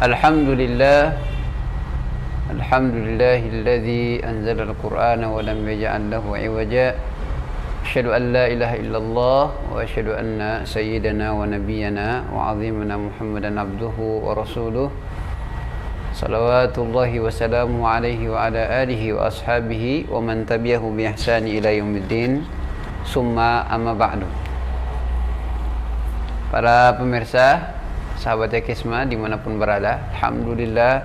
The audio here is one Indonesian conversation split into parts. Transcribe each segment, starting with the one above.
Alhamdulillah, alhamdulillahilladzi anzala al-Qur'ana wa lam yaj'al lahu 'iwaja. Asyhadu an la ilaha illallah wa asyhadu anna sayyidana wa nabiyyana wa 'azimana Muhammadan abduhu wa rasuluh. Salawatullahi wa salamu alaihi wa ala alihi wa ashabihi wa man tabi'ahu bi ihsani ila yaumiddin. Summa amma ba'du. Para pemirsa, sahabat Ekisma dimanapun berada, alhamdulillah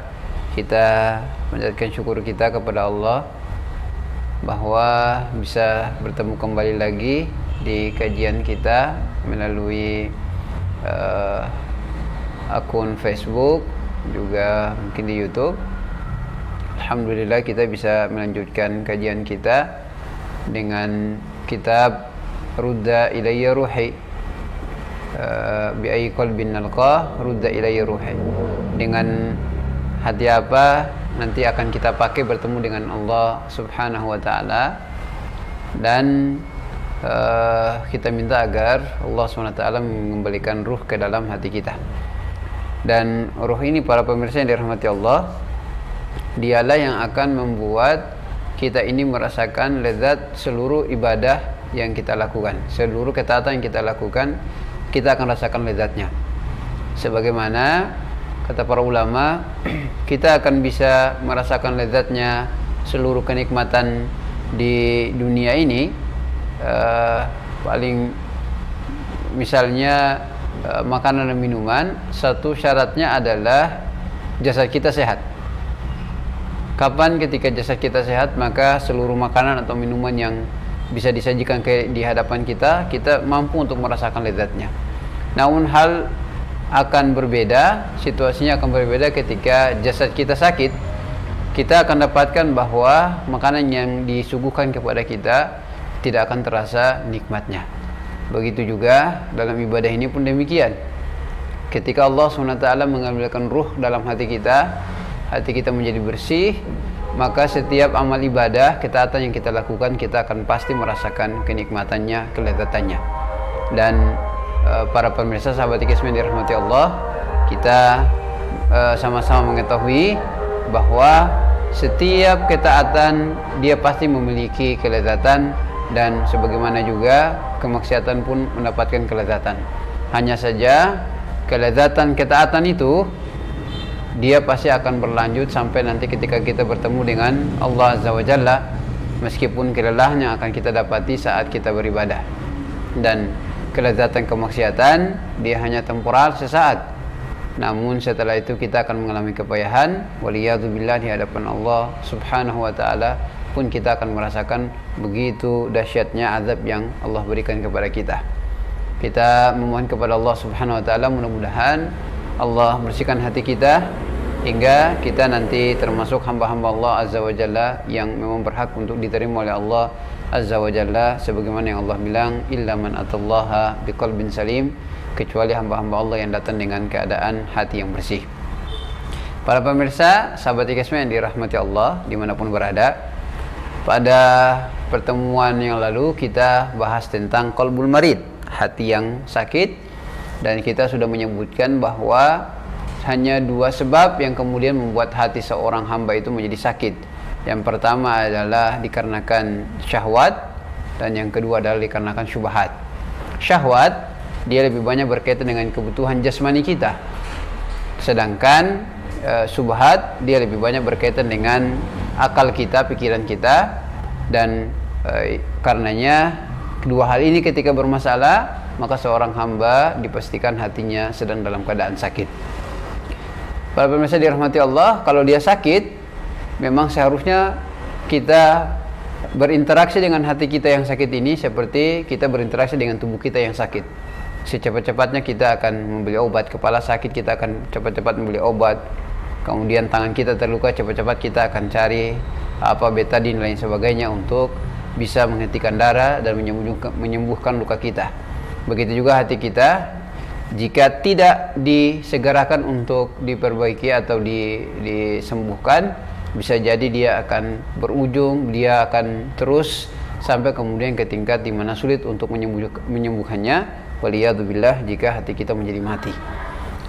kita menjadikan syukur kita kepada Allah bahwa bisa bertemu kembali lagi di kajian kita melalui akun Facebook, juga mungkin di YouTube. Alhamdulillah kita bisa melanjutkan kajian kita dengan kitab Rudda Ilayya Ruhi, bi ayyi qalbin nalqa rudda ilayya ruhi. Dengan hati apa nanti akan kita pakai bertemu dengan Allah Subhanahu wa taala, dan kita minta agar Allah Subhanahu wa taala mengembalikan ruh ke dalam hati kita. Dan ruh ini, para pemirsa yang dirahmati Allah, dialah yang akan membuat kita ini merasakan lezat seluruh ibadah yang kita lakukan, seluruh ketaatan yang kita lakukan, kita akan rasakan lezatnya. Sebagaimana kata para ulama, kita akan bisa merasakan lezatnya seluruh kenikmatan di dunia ini. Paling misalnya makanan dan minuman, satu syaratnya adalah jasad kita sehat. Kapan ketika jasad kita sehat, maka seluruh makanan atau minuman yang bisa disajikan di hadapan kita, kita mampu untuk merasakan lezatnya. Namun hal akan berbeda, situasinya akan berbeda ketika jasad kita sakit. Kita akan dapatkan bahwa makanan yang disuguhkan kepada kita tidak akan terasa nikmatnya. Begitu juga dalam ibadah ini pun demikian. Ketika Allah SWT mengambilkan ruh dalam hati kita menjadi bersih, maka setiap amal ibadah, ketaatan yang kita lakukan, kita akan pasti merasakan kenikmatannya, kelezatannya. Dan para pemirsa sahabat Ekisma dirahmati Allah, kita sama-sama mengetahui bahwa setiap ketaatan dia pasti memiliki kelezatan, dan sebagaimana juga kemaksiatan pun mendapatkan kelezatan. Hanya saja kelezatan ketaatan itu dia pasti akan berlanjut sampai nanti ketika kita bertemu dengan Allah Azza wa Jalla, meskipun kelelahan yang akan kita dapati saat kita beribadah. Dan kelezatan kemaksiatan dia hanya temporal sesaat, namun setelah itu kita akan mengalami kepayahan, waliyadzubillah, di hadapan Allah Subhanahu wa taala pun kita akan merasakan begitu dahsyatnya azab yang Allah berikan kepada kita. Kita memohon kepada Allah Subhanahu wa taala, mudah-mudahan Allah bersihkan hati kita hingga kita nanti termasuk hamba-hamba Allah Azza wa Jalla yang memang berhak untuk diterima oleh Allah Azza wa Jalla, sebagaimana yang Allah bilang, illa man atallaha biqalbin salim, kecuali hamba-hamba Allah yang datang dengan keadaan hati yang bersih. Para pemirsa sahabat Ekisma yang dirahmati Allah dimanapun berada, pada pertemuan yang lalu kita bahas tentang qalbul marid, hati yang sakit. Dan kita sudah menyebutkan bahwa hanya dua sebab yang kemudian membuat hati seorang hamba itu menjadi sakit. Yang pertama adalah dikarenakan syahwat, dan yang kedua adalah dikarenakan syubhat. Syahwat dia lebih banyak berkaitan dengan kebutuhan jasmani kita, sedangkan syubhat dia lebih banyak berkaitan dengan akal kita, pikiran kita. Dan karenanya kedua hal ini ketika bermasalah, maka seorang hamba dipastikan hatinya sedang dalam keadaan sakit. Para pemirsa dirahmati Allah, kalau dia sakit, memang seharusnya kita berinteraksi dengan hati kita yang sakit ini seperti kita berinteraksi dengan tubuh kita yang sakit. Secepat-cepatnya kita akan membeli obat. Kepala sakit, kita akan cepat-cepat membeli obat. Kemudian tangan kita terluka, cepat-cepat kita akan cari betadin dan lain sebagainya untuk bisa menghentikan darah dan menyembuhkan luka kita. Begitu juga hati kita, jika tidak disegerakan untuk diperbaiki atau disembuhkan, bisa jadi dia akan berujung, dia akan terus sampai kemudian ke tingkat di mana sulit untuk menyembuhkannya. Waliyadzubillah, jika hati kita menjadi mati.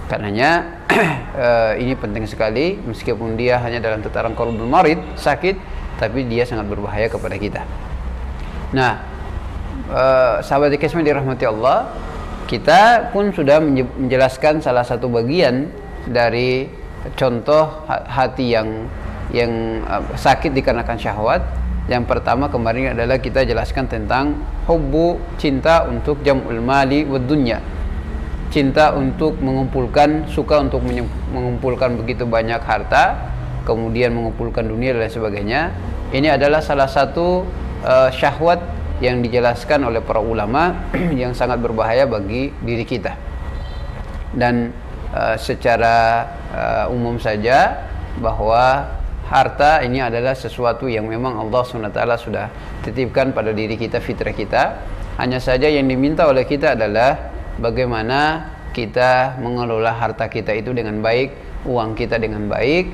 Karenanya ini penting sekali, meskipun dia hanya dalam tataran qalbul marid, sakit, tapi dia sangat berbahaya kepada kita. Nah, sahabat Ikesma dirahmati Allah, kita pun sudah menjelaskan salah satu bagian dari contoh hati yang sakit dikarenakan syahwat. Yang pertama kemarin adalah kita jelaskan tentang hubbu, cinta untuk jam'ul mali wad dunya, cinta untuk mengumpulkan, suka untuk mengumpulkan begitu banyak harta, kemudian mengumpulkan dunia dan sebagainya. Ini adalah salah satu syahwat yang dijelaskan oleh para ulama yang sangat berbahaya bagi diri kita. Dan secara umum saja bahwa harta ini adalah sesuatu yang memang Allah SWT sudah titipkan pada diri kita, fitrah kita. Hanya saja yang diminta oleh kita adalah bagaimana kita mengelola harta kita itu dengan baik, uang kita dengan baik,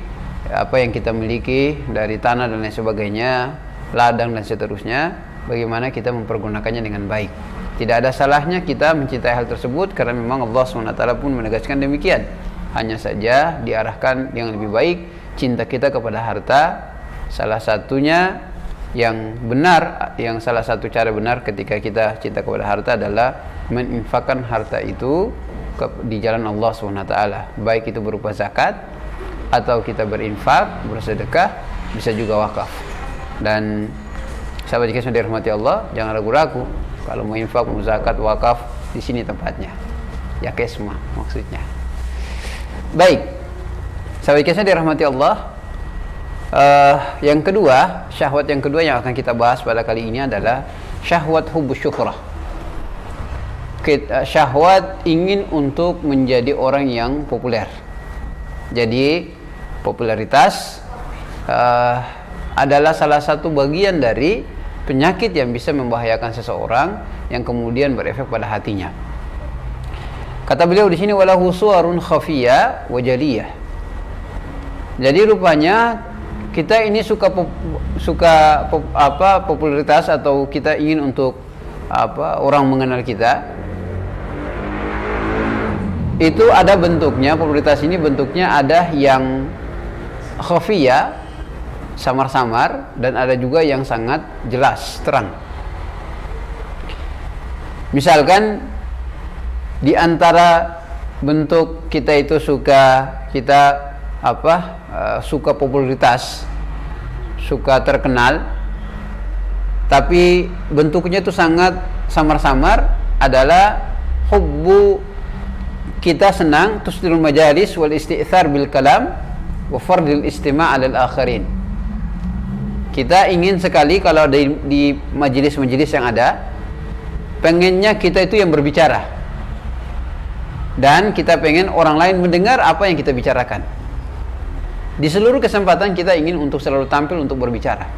apa yang kita miliki dari tanah dan lain sebagainya, ladang dan seterusnya, bagaimana kita mempergunakannya dengan baik. Tidak ada salahnya kita mencintai hal tersebut, karena memang Allah SWT pun menegaskan demikian. Hanya saja diarahkan yang lebih baik cinta kita kepada harta. Salah satunya yang benar, yang salah satu cara benar ketika kita cinta kepada harta adalah menginfakkan harta itu di jalan Allah SWT, baik itu berupa zakat atau kita berinfak, bersedekah, bisa juga wakaf. Dan sahabat kita sudah dirahmati Allah, jangan ragu-ragu kalau mau infak, mau zakat, wakaf, di sini tempatnya. Ya kesma maksudnya. Baik, sahabat kita dirahmati Allah. Yang kedua, syahwat yang kedua yang akan kita bahas pada kali ini adalah syahwat hubbus syuhrah. Syahwat ingin untuk menjadi orang yang populer. Jadi popularitas adalah salah satu bagian dari penyakit yang bisa membahayakan seseorang, yang kemudian berefek pada hatinya. Kata beliau di sini, walahu suwarun khafiyah wa jaliyah. Jadi rupanya kita ini suka popularitas, atau kita ingin untuk orang mengenal kita. Itu ada bentuknya, popularitas ini bentuknya ada yang khafiyah, samar-samar, dan ada juga yang sangat jelas, terang. Misalkan di antara bentuk kita itu suka popularitas, suka terkenal, tapi bentuknya itu sangat samar-samar, adalah hubbu, kita senang tusdilul majalis wal isti'thar bil kalam wa fardil istima' alal akharin. Kita ingin sekali kalau di majelis-majelis yang ada, pengennya kita itu yang berbicara, dan kita pengen orang lain mendengar apa yang kita bicarakan. Di seluruh kesempatan kita ingin untuk selalu tampil untuk berbicara.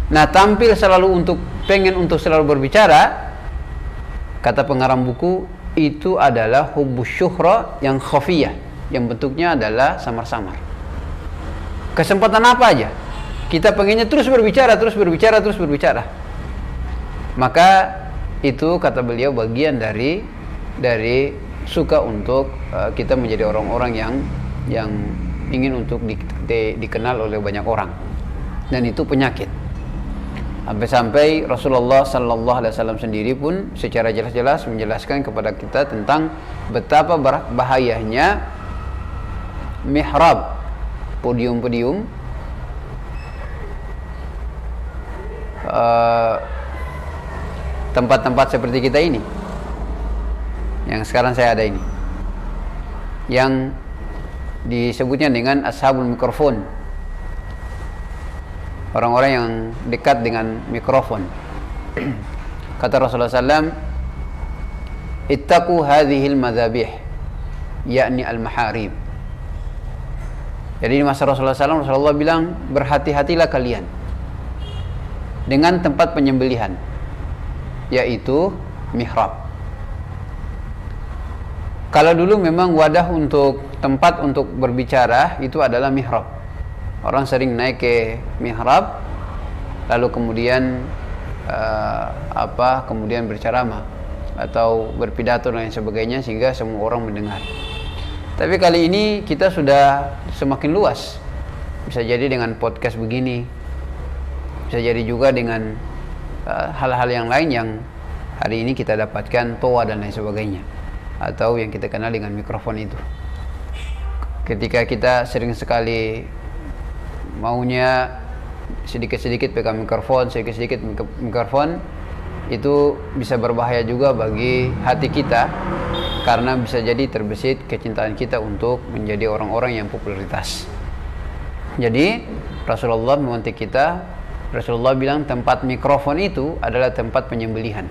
Nah, tampil selalu pengen untuk selalu berbicara, kata pengarang buku, itu adalah hubbus syuhra yang khafiyah, yang bentuknya adalah samar-samar. Kesempatan apa aja kita pengennya terus berbicara. Maka itu, kata beliau, bagian dari suka untuk kita menjadi orang-orang yang ingin untuk dikenal oleh banyak orang, dan itu penyakit. Sampai-sampai Rasulullah Sallallahu Alaihi Wasallam sendiri pun secara jelas-jelas menjelaskan kepada kita tentang betapa bahayanya mihrab, podium-podium, tempat-tempat seperti kita ini, yang sekarang saya ada ini, yang disebutnya dengan ashabul mikrofon, orang-orang yang dekat dengan mikrofon. Kata Rasulullah SAW, ittaqu hadhil madzabih, yakni al-maharib. Jadi di masa Rasulullah SAW, Rasulullah bilang, berhati-hatilah kalian dengan tempat penyembelihan, yaitu mihrab. Kalau dulu memang wadah untuk tempat untuk berbicara itu adalah mihrab. Orang sering naik ke mihrab, lalu kemudian kemudian berceramah atau berpidato dan lain sebagainya, sehingga semua orang mendengar. Tapi kali ini kita sudah semakin luas. Bisa jadi dengan podcast begini, bisa jadi juga dengan hal-hal yang lain yang hari ini kita dapatkan, toa dan lain sebagainya, atau yang kita kenal dengan mikrofon itu. Ketika kita sering sekali maunya sedikit-sedikit pegang mikrofon, sedikit-sedikit mikrofon, itu bisa berbahaya juga bagi hati kita, karena bisa jadi terbesit kecintaan kita untuk menjadi orang-orang yang popularitas. Jadi Rasulullah memantik kita. Rasulullah bilang tempat mikrofon itu adalah tempat penyembelihan.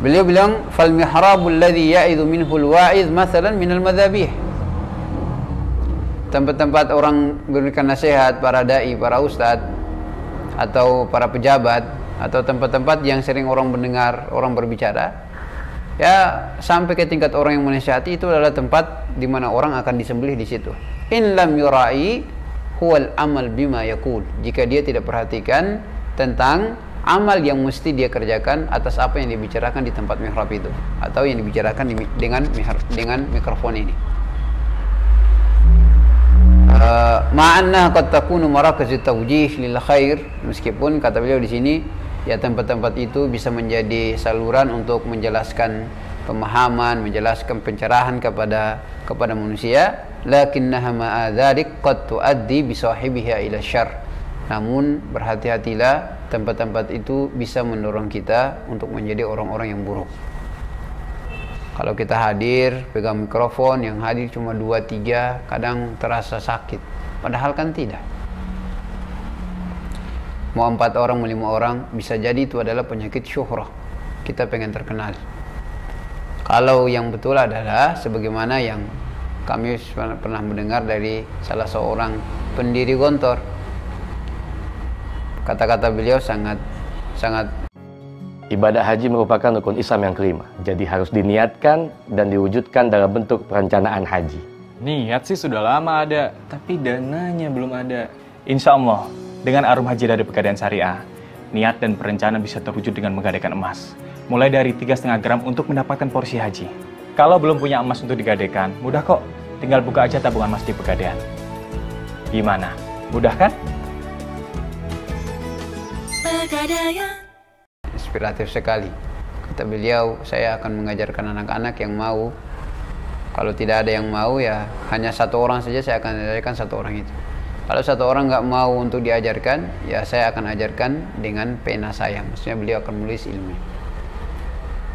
Beliau bilang fal mihrabul ladzi ya'idhu minhu al-wa'iz mathalan min al-madzabih. Tempat-tempat orang memberikan nasihat, para dai, para ustadz, atau para pejabat, atau tempat-tempat yang sering orang mendengar, orang berbicara, ya sampai ke tingkat orang yang menasihati, itu adalah tempat di mana orang akan disembelih di situ. In lam yurai huwal amal bima yaqul. Jika dia tidak perhatikan tentang amal yang mesti dia kerjakan atas apa yang dibicarakan di tempat mihrab itu, atau yang dibicarakan dengan mikrofon ini. Ma'anna qad takunu marakaz tawjih lil khair, meskipun kata beliau di sini ya tempat-tempat itu bisa menjadi saluran untuk menjelaskan pemahaman, menjelaskan pencerahan kepada manusia, lakinnaha ma'a dzalik qad tuaddi bi sahibiha ila syarr. Namun berhati-hatilah, tempat-tempat itu bisa mendorong kita untuk menjadi orang-orang yang buruk. Kalau kita hadir pegang mikrofon, yang hadir cuma 2-3, kadang terasa sakit, padahal kan tidak. Mau 4 orang, mau 5 orang, bisa jadi itu adalah penyakit syuhrah. Kita pengen terkenal. Kalau yang betul adalah sebagaimana yang kami pernah mendengar dari salah seorang pendiri Gontor. Kata-kata beliau sangat ibadah haji merupakan rukun Islam yang kelima. Jadi harus diniatkan dan diwujudkan dalam bentuk perencanaan haji. Niat sih sudah lama ada, tapi dananya belum ada. Insya Allah, dengan arum haji dari Pegadaian Syariah, niat dan perencanaan bisa terwujud dengan menggadaikan emas. Mulai dari 3,5 gram untuk mendapatkan porsi haji. Kalau belum punya emas untuk digadaikan, mudah kok. Tinggal buka aja tabungan emas di Pegadaian. Gimana? Mudah kan? Pegadaian. Inspiratif sekali. Kata beliau, saya akan mengajarkan anak-anak yang mau. Kalau tidak ada yang mau, ya hanya 1 orang saja saya akan ajarkan 1 orang itu. Kalau 1 orang nggak mau untuk diajarkan, ya saya akan ajarkan dengan pena saya. Maksudnya beliau akan menulis ilmu.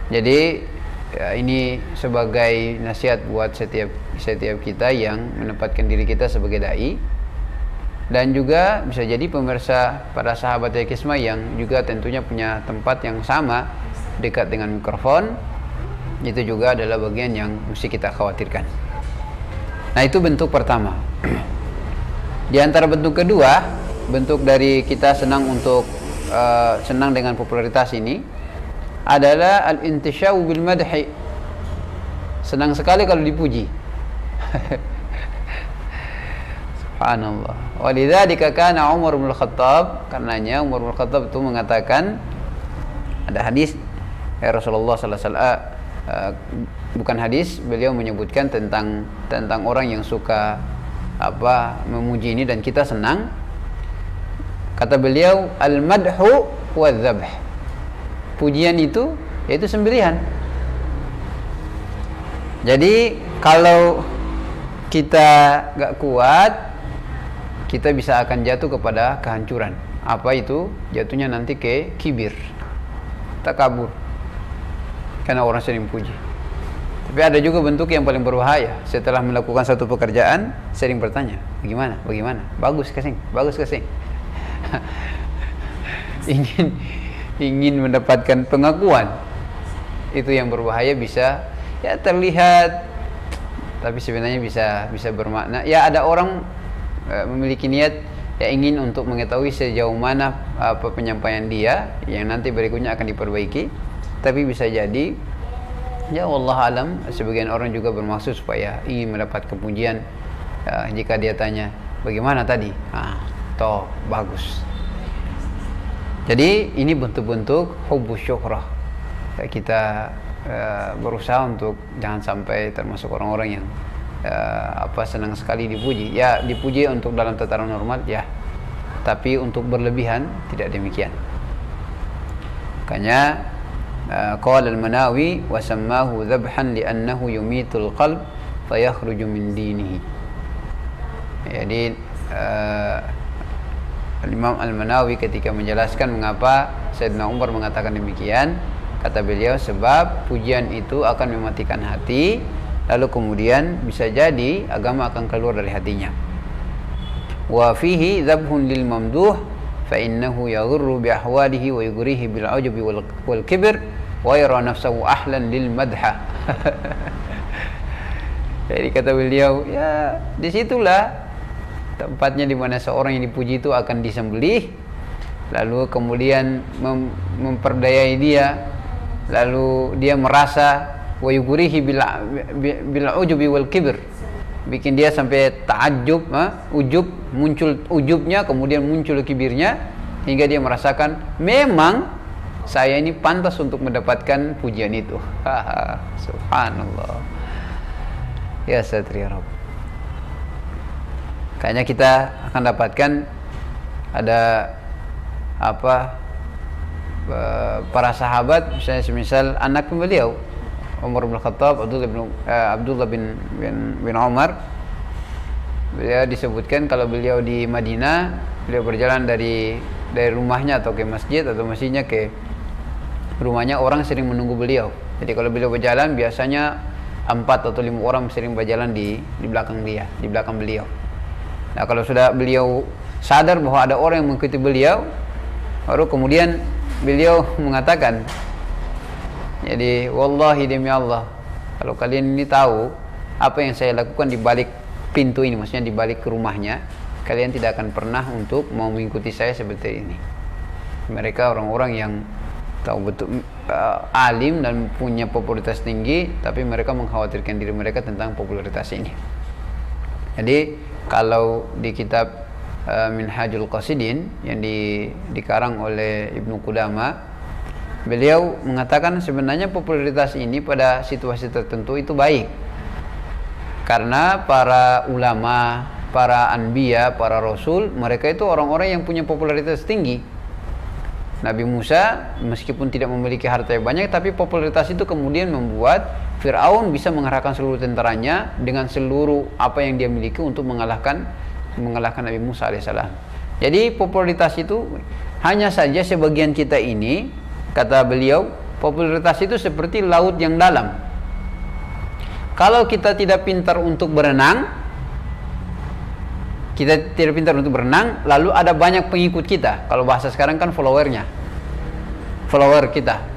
Jadi ya, ini sebagai nasihat buat setiap kita yang menempatkan diri kita sebagai dai. Dan juga bisa jadi pemirsa para sahabat Hikmah yang juga tentunya punya tempat yang sama dekat dengan mikrofon, itu juga adalah bagian yang mesti kita khawatirkan. Nah, itu bentuk pertama. Di antara bentuk kedua, bentuk dari kita senang dengan popularitas ini adalah al-intisyawu bil madhi. Senang sekali kalau dipuji. Subhanallah. Walidzalika kana Umar bin Khattab, karenanya Umar bin Khattab itu mengatakan, ada hadis ya Rasulullah sallallahu alaihi wasallam, bukan hadis, beliau menyebutkan tentang orang yang suka memuji ini dan kita senang. Kata beliau, al-madhu wa dzabh. Pujian itu yaitu sembelihan. Jadi kalau kita gak kuat, kita bisa akan jatuh kepada kehancuran. Apa itu? Jatuhnya nanti ke kibir, takabur, karena orang sering puji. Tapi ada juga bentuk yang paling berbahaya. Setelah melakukan satu pekerjaan, sering bertanya, bagaimana? Bagus kesing. ingin mendapatkan pengakuan. Itu yang berbahaya, bisa ya terlihat, tapi sebenarnya bisa bermakna. Ya ada orang memiliki niat ya ingin untuk mengetahui sejauh mana penyampaian dia yang nanti berikutnya akan diperbaiki, tapi bisa jadi ya wallah alam sebagian orang juga bermaksud supaya ingin mendapat kepujian. Jika dia tanya bagaimana tadi, toh bagus. Jadi ini bentuk-bentuk hubbus syuhrah. Kita berusaha untuk jangan sampai termasuk orang-orang yang senang sekali dipuji. Ya, dipuji untuk dalam tataran normal ya, tapi untuk berlebihan tidak demikian. Makanya qala al-Manawi wa sammahu dhabhan li'annahu yumitul qalb fayakhruju min dinihi. Jadi Imam Al-Manawi ketika menjelaskan mengapa Sayyidina Umar mengatakan demikian, kata beliau, sebab pujian itu akan mematikan hati, lalu kemudian bisa jadi agama akan keluar dari hatinya. Wa fihi dhabhun lil mamduh fa innahu yaghurru bi ahwalihi wa yughrihi bil ujubi wal kibr wa yara nafsahu ahlan lil madha. Jadi kata beliau, ya disitulah tempatnya di mana seorang yang dipuji itu akan disembelih, lalu kemudian memperdayai dia, lalu dia merasa wa yughrihi bil ujubi wal kibr, bikin dia sampai ta'ajjub, ujub, muncul ujubnya, kemudian muncul kibirnya, hingga dia merasakan memang saya ini pantas untuk mendapatkan pujian itu. Subhanallah. Ya Satri ya Rabb. Kayaknya kita akan dapatkan ada para sahabat, misalnya semisal anak beliau Umar bin Khattab, Abdullah bin Umar, beliau disebutkan kalau beliau di Madinah, beliau berjalan dari rumahnya atau ke masjid, atau masjidnya ke rumahnya, orang sering menunggu beliau. Jadi kalau beliau berjalan, biasanya 4 atau 5 orang sering berjalan di belakang dia, di belakang beliau. Nah, kalau sudah beliau sadar bahwa ada orang yang mengikuti beliau, baru kemudian beliau mengatakan, jadi wallahi demi Allah, kalau kalian ini tahu apa yang saya lakukan di balik pintu ini, maksudnya di balik rumahnya, kalian tidak akan pernah untuk mau mengikuti saya seperti ini. Mereka orang-orang yang tahu betul, alim dan punya popularitas tinggi, tapi mereka mengkhawatirkan diri mereka tentang popularitas ini. Jadi kalau di kitab Minhajul Qasidin yang dikarang oleh Ibnu Qudamah, beliau mengatakan sebenarnya popularitas ini pada situasi tertentu itu baik, karena para ulama, para anbiya, para rasul, mereka itu orang-orang yang punya popularitas tinggi. Nabi Musa meskipun tidak memiliki harta yang banyak, tapi popularitas itu kemudian membuat Fir'aun bisa mengerahkan seluruh tentaranya dengan seluruh apa yang dia miliki untuk mengalahkan Nabi Musa alaihissalam. Jadi popularitas itu hanya saja sebagian kita ini, kata beliau, popularitas itu seperti laut yang dalam. Kalau kita tidak pintar untuk berenang, lalu ada banyak pengikut kita. Kalau bahasa sekarang kan follower kita.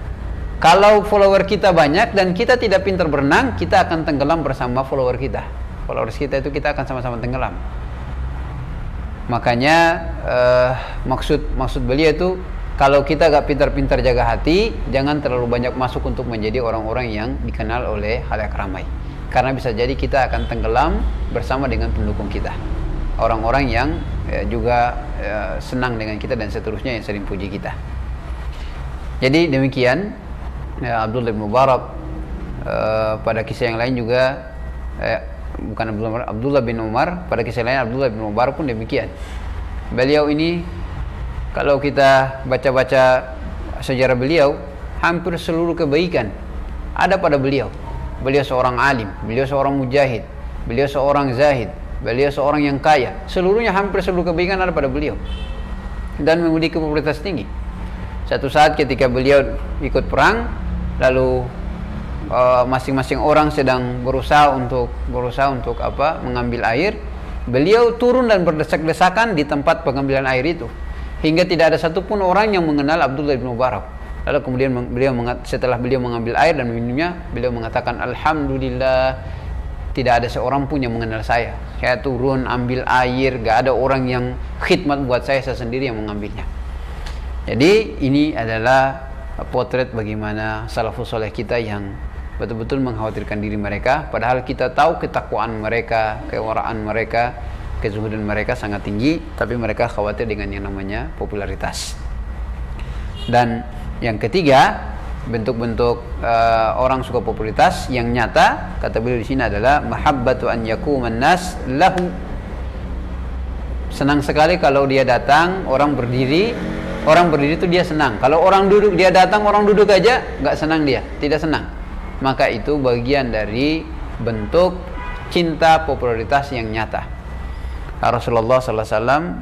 Kalau follower kita banyak dan kita tidak pintar berenang, kita akan tenggelam bersama follower kita. Followers kita itu kita akan sama-sama tenggelam. Makanya maksud beliau itu, kalau kita gak pintar-pintar jaga hati, jangan terlalu banyak masuk untuk menjadi orang-orang yang dikenal oleh khalayak ramai. Karena bisa jadi kita akan tenggelam bersama dengan pendukung kita, orang-orang yang juga senang dengan kita dan seterusnya, yang sering puji kita. Jadi demikian Abdullah bin Mubarak. Pada kisah yang lain juga Abdullah bin Umar, pada kisah lain Abdullah bin Mubarak pun demikian. Beliau ini kalau kita baca-baca sejarah beliau, hampir seluruh kebaikan ada pada beliau. Beliau seorang alim, beliau seorang mujahid, beliau seorang zahid, beliau seorang yang kaya. Seluruhnya, hampir seluruh kebaikan ada pada beliau dan memiliki popularitas tinggi. Satu saat ketika beliau ikut perang, lalu masing-masing orang sedang berusaha untuk mengambil air, beliau turun dan berdesak-desakan di tempat pengambilan air itu, hingga tidak ada satupun orang yang mengenal Abdullah bin Mubarak. Lalu kemudian setelah beliau mengambil air dan minumnya, beliau mengatakan, alhamdulillah, tidak ada seorang pun yang mengenal saya. Saya turun ambil air, gak ada orang yang khidmat buat saya sendiri yang mengambilnya. Jadi ini adalah potret bagaimana salafus saleh kita yang betul-betul mengkhawatirkan diri mereka, padahal kita tahu ketakwaan mereka, kewaraan mereka, kezuhudan mereka sangat tinggi, tapi mereka khawatir dengan yang namanya popularitas. Dan yang ketiga, bentuk-bentuk orang suka popularitas yang nyata kata beliau di sini adalah mahabbatu an yakuman nas lahu. Senang sekali kalau dia datang, orang berdiri itu dia senang. Kalau orang duduk, dia datang, orang duduk aja nggak senang, dia tidak senang. Maka itu bagian dari bentuk cinta popularitas yang nyata. Rasulullah SAW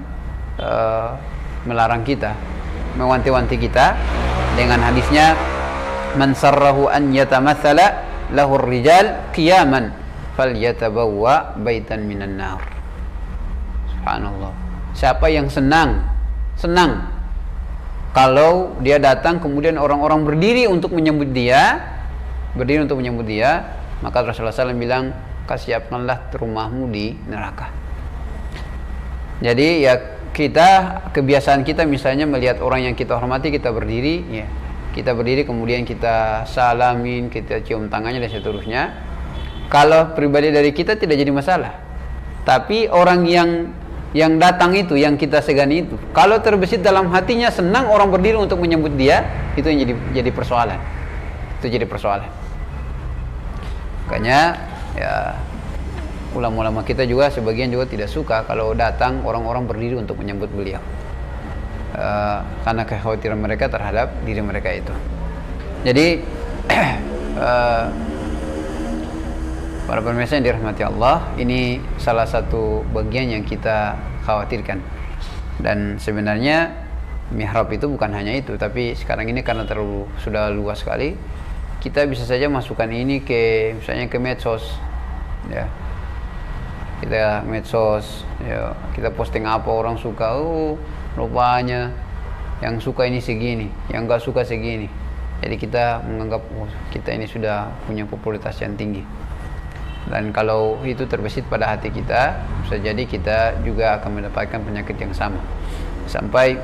melarang kita, mewanti-wanti kita dengan hadisnya, man sarrahu an yatamathala lahu rijal qiyaman falyatabawwa baitan minan nar. Subhanallah. Siapa yang senang kalau dia datang kemudian orang-orang berdiri untuk menyambut dia, maka Rasulullah SAW bilang, siapkanlah rumahmu di neraka. Jadi ya kebiasaan kita misalnya melihat orang yang kita hormati, kita berdiri, ya. Kita berdiri kemudian kita salamin, kita cium tangannya dan seterusnya. Kalau pribadi dari kita tidak jadi masalah. Tapi orang yang datang itu, yang kita segani itu, kalau terbesit dalam hatinya senang orang berdiri untuk menyambut dia, itu yang jadi persoalan. Itu jadi persoalan. Makanya ya ulama-ulama kita juga sebagian juga tidak suka kalau datang orang-orang berdiri untuk menyambut beliau, karena kekhawatiran mereka terhadap diri mereka itu. Jadi para pemirsa yang dirahmati Allah, ini salah satu bagian yang kita khawatirkan. Dan sebenarnya mihrab itu bukan hanya itu, tapi sekarang ini karena sudah luas sekali, kita bisa saja masukkan ini ke misalnya ke medsos, ya. Kita medsos, ya, kita posting apa orang suka, rupanya yang suka ini segini, yang enggak suka segini. Jadi kita menganggap kita ini sudah punya popularitas yang tinggi. Dan kalau itu terbesit pada hati kita, bisa jadi kita juga akan mendapatkan penyakit yang sama. Sampai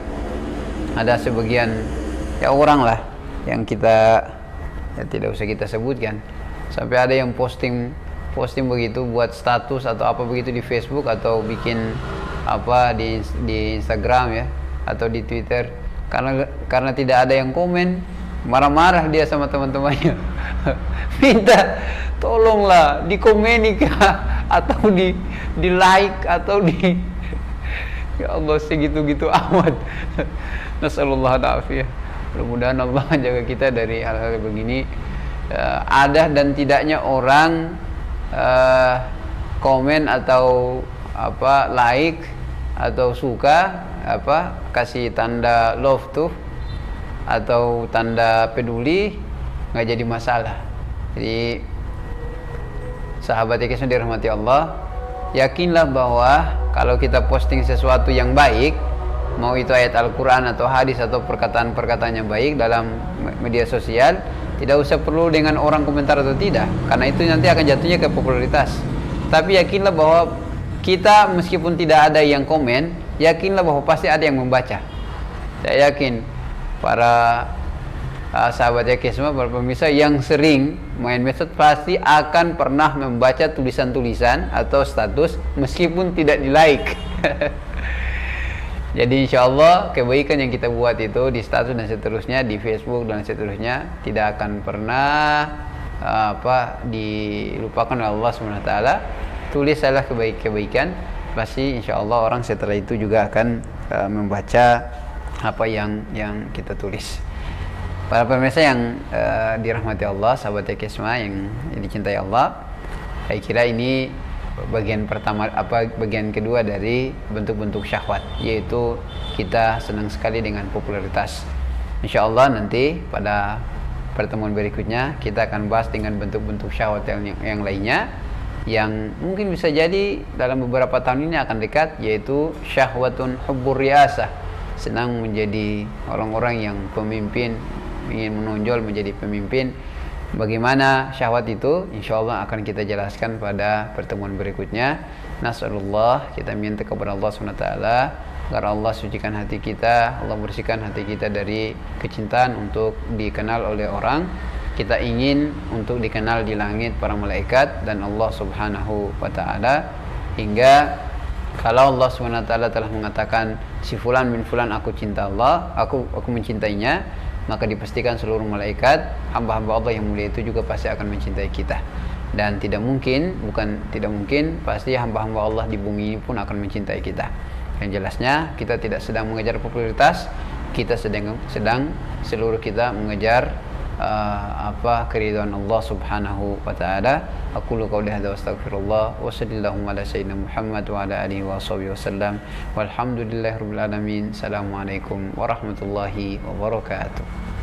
ada sebagian ya orang lah yang kita ya tidak usah kita sebutkan, sampai ada yang posting begitu, buat status atau apa begitu di Facebook atau bikin apa di Instagram, ya, atau di Twitter, karena tidak ada yang komen, marah-marah dia sama teman-temannya. Minta tolonglah dikomeni kah, atau di like, atau ya Allah, segitu-gitu amat. Nasallallahu alaihi. Mudah-mudahan Allah jaga kita dari hal-hal begini. Ada dan tidaknya orang komen atau apa, like atau suka, apa, kasih tanda love tuh atau tanda peduli, nggak jadi masalah. Jadi sahabat yang dirahmati Allah, yakinlah bahwa kalau kita posting sesuatu yang baik, mau itu ayat Al-Quran atau hadis atau perkataan-perkataan yang baik dalam media sosial, tidak usah perlu dengan orang komentar atau tidak, karena itu nanti akan jatuhnya ke popularitas. Tapi yakinlah bahwa kita meskipun tidak ada yang komen, yakinlah bahwa pasti ada yang membaca. Saya yakin para sahabat yakin semua, para pemirsa yang sering main medsos pasti akan pernah membaca tulisan-tulisan atau status meskipun tidak di like. Jadi insya Allah kebaikan yang kita buat itu di status dan seterusnya, di Facebook dan seterusnya, tidak akan pernah dilupakan oleh Allah SWT. Tulis salah kebaikan, pasti insya Allah orang setelah itu juga akan membaca apa yang kita tulis. Para pemirsa yang dirahmati Allah, sahabat Ekesma yang dicintai Allah, saya kira ini bagian kedua dari bentuk-bentuk syahwat, yaitu kita senang sekali dengan popularitas. Insya Allah nanti pada pertemuan berikutnya kita akan bahas dengan bentuk-bentuk syahwat yang lainnya, yang mungkin bisa jadi dalam beberapa tahun ini akan dekat, yaitu syahwatun hubbur riasah, senang menjadi orang-orang yang pemimpin, ingin menonjol menjadi pemimpin. Bagaimana syahwat itu, insya Allah akan kita jelaskan pada pertemuan berikutnya. Nasallallahu, kita minta kepada Allah SWT agar Allah sucikan hati kita, Allah bersihkan hati kita dari kecintaan untuk dikenal oleh orang. Kita ingin untuk dikenal di langit para malaikat dan Allah Subhanahu wa ta'ala, hingga kalau Allah SWT telah mengatakan si fulan bin fulan aku cinta Allah, aku mencintainya, maka dipastikan seluruh malaikat, hamba-hamba Allah yang mulia itu juga pasti akan mencintai kita. Dan tidak mungkin, pasti hamba-hamba Allah di bumi ini pun akan mencintai kita. Yang jelasnya kita tidak sedang mengejar popularitas, kita sedang seluruh kita mengejar keridhaan Allah Subhanahu wa taala. Aqulu qouli hadza wa astaghfirullah wa sallallahu ala sayyidina Muhammad wa ala alihi wa sahbihi wasallam. Walhamdulillahirabbil alamin. Assalamualaikum warahmatullahi wabarakatuh.